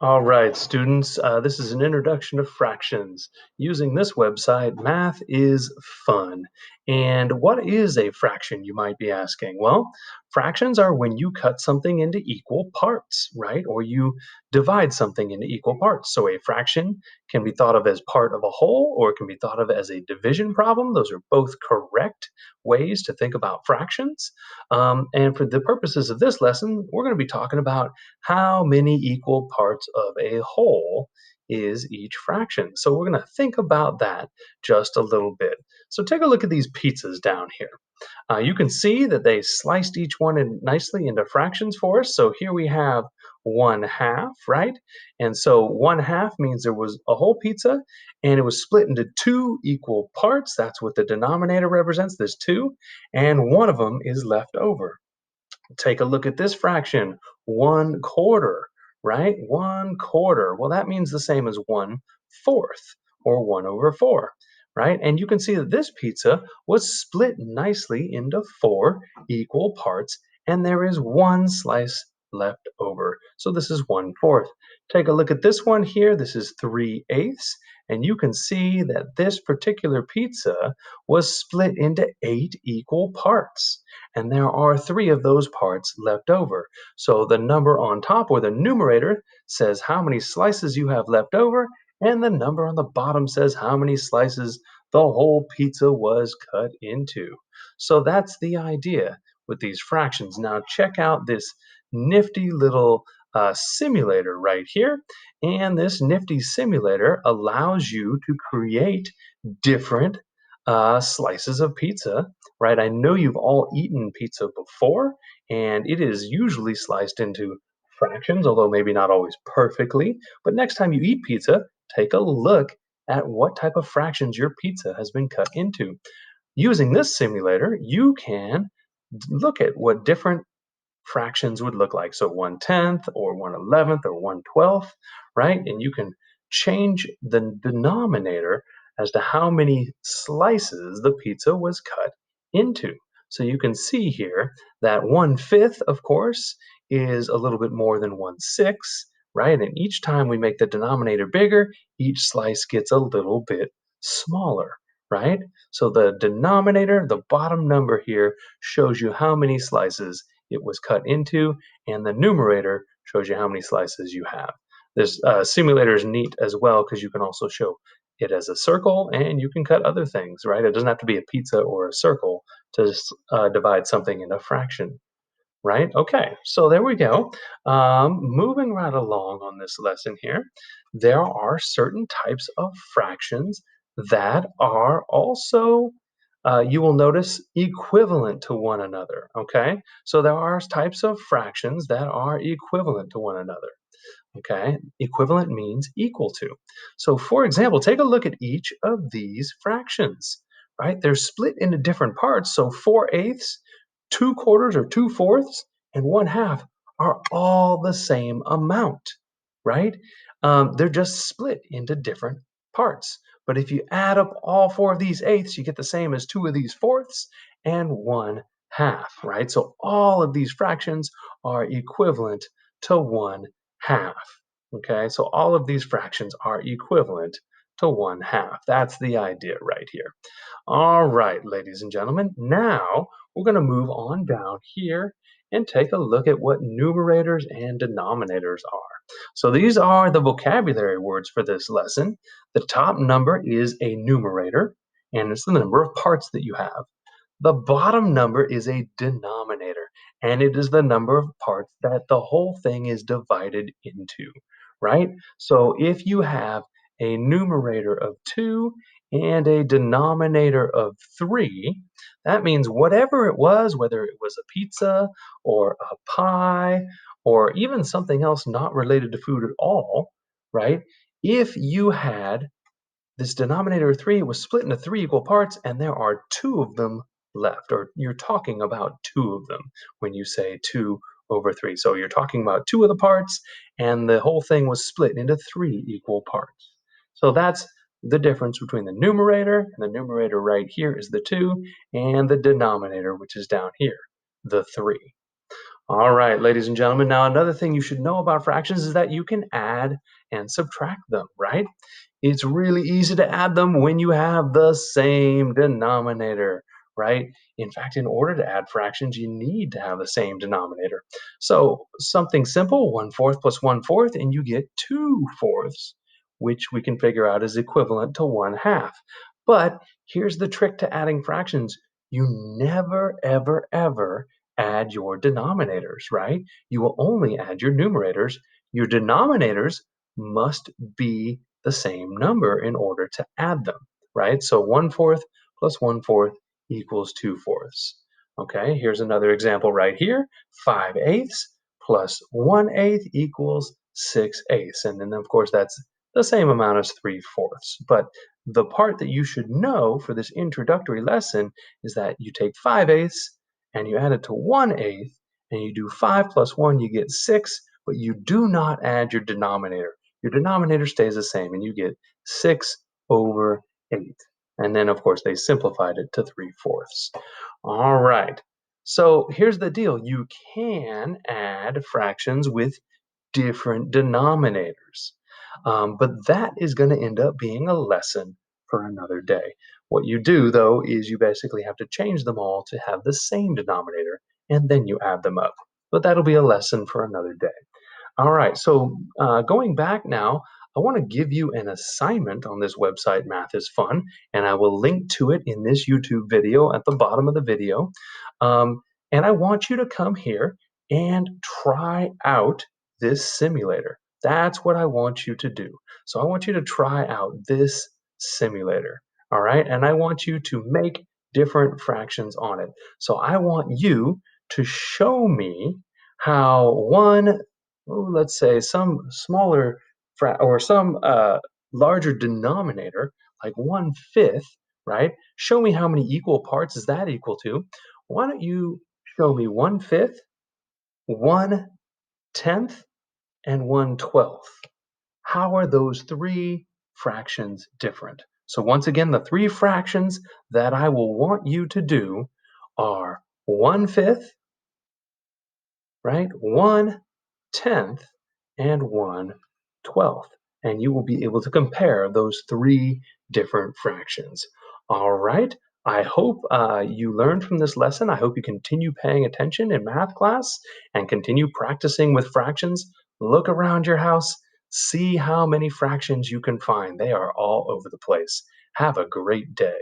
All right, students, this is an introduction to fractions. Using this website, math is fun. And what is a fraction, you might be asking? Well, fractions are when you cut something into equal parts, right? Or you divide something into equal parts. So a fraction can be thought of as part of a whole, or it can be thought of as a division problem. Those are both correct ways to think about fractions. And for the purposes of this lesson, we're going to be talking about how many equal parts of a whole is each fraction. So we're going to think about that just a little bit. So take a look at these pizzas down here. You can see that they sliced each one in nicely into fractions for us. So here we have 1/2, right? And so 1/2 means there was a whole pizza and it was split into two equal parts. That's what the denominator represents, there's two, and one of them is left over. Take a look at this fraction, 1/4, right? 1/4. Well, that means the same as 1/4 or 1/4, right? And you can see that this pizza was split nicely into four equal parts, and there is one slice left over. So this is 1/4. Take a look at this one here. This is 3/8, and you can see that this particular pizza was split into 8 equal parts, and there are three of those parts left over. So the number on top, or the numerator, says how many slices you have left over, and the number on the bottom says how many slices the whole pizza was cut into. So that's the idea with these fractions. Now check out this nifty little simulator right here. And this nifty simulator allows you to create different slices of pizza, right? I know you've all eaten pizza before, and it is usually sliced into fractions, although maybe not always perfectly. But next time you eat pizza, take a look at what type of fractions your pizza has been cut into. Using this simulator, you can look at what different fractions would look like. So 1/10 or 1/11 or 1/12, right? And you can change the denominator as to how many slices the pizza was cut into. So you can see here that 1/5, of course, is a little bit more than 1/6, right? And each time we make the denominator bigger, each slice gets a little bit smaller, right? So the denominator, the bottom number here, shows you how many slices it was cut into, and the numerator shows you how many slices you have. This simulator is neat as well because you can also show it as a circle, and you can cut other things, right? It doesn't have to be a pizza or a circle to divide something into a fraction, right? Okay, so there we go. Moving right along on this lesson here, there are certain types of fractions that are also, you will notice, equivalent to one another, okay? So there are types of fractions that are equivalent to one another. Okay, equivalent means equal to. So for example, take a look at each of these fractions, right? They're split into different parts. So 4/8, 2/4 or 2/4, and 1/2 are all the same amount, right? They're just split into different parts. But if you add up all four of these eighths, you get the same as two of these fourths and 1/2, right? So all of these fractions are equivalent to 1/2. Okay, so all of these fractions are equivalent to 1/2. That's the idea right here. All right, ladies and gentlemen, now we're going to move on down here and take a look at what numerators and denominators are. So these are the vocabulary words for this lesson. The top number is a numerator, and it's the number of parts that you have. The bottom number is a denominator, and it is the number of parts that the whole thing is divided into, right? So if you have a numerator of 2 and a denominator of 3, that means whatever it was, whether it was a pizza or a pie or even something else not related to food at all, right? If you had this denominator of 3 was split into three equal parts, and there are two of them left, or you're talking about two of them when you say 2/3. So you're talking about two of the parts, and the whole thing was split into three equal parts. So that's the difference between the numerator, and the numerator right here is the 2, and the denominator, which is down here, the 3. All right, ladies and gentlemen. Now, another thing you should know about fractions is that you can add and subtract them, right? It's really easy to add them when you have the same denominator, right? In fact, in order to add fractions, you need to have the same denominator. So, something simple, 1/4 plus 1/4, and you get 2/4, which we can figure out is equivalent to 1/2. But here's the trick to adding fractions. You never, ever, ever add your denominators, right? You will only add your numerators. Your denominators must be the same number in order to add them, right? So 1/4 plus 1/4 equals 2/4. Okay, here's another example right here. 5/8 plus 1/8 equals 6/8. And then, of course, that's the same amount as 3/4. But the part that you should know for this introductory lesson is that you take 5/8 and you add it to 1/8, and you do 5 plus 1, you get 6, but you do not add your denominator. Your denominator stays the same, and you get 6/8. And then, of course, they simplified it to 3/4. All right. So here's the deal. You can add fractions with different denominators. But that is going to end up being a lesson for another day. What you do, though, is you basically have to change them all to have the same denominator, and then you add them up. But that'll be a lesson for another day. All right, so going back now, I want to give you an assignment on this website, Math is Fun, and I will link to it in this YouTube video at the bottom of the video. And I want you to come here and try out this simulator. That's what I want you to do. So I want you to try out this simulator, all right? And I want you to make different fractions on it. So I want you to show me how let's say some smaller or some larger denominator, like 1/5, right? Show me how many equal parts is that equal to. Why don't you show me 1/5, 1/10, and 1/12? How are those three fractions different? So once again, the three fractions that I will want you to do are 1/5, right? 1/10, and 1/12. And you will be able to compare those three different fractions. All right. I hope you learned from this lesson. I hope you continue paying attention in math class and continue practicing with fractions. Look around your house, see how many fractions you can find. They are all over the place. Have a great day.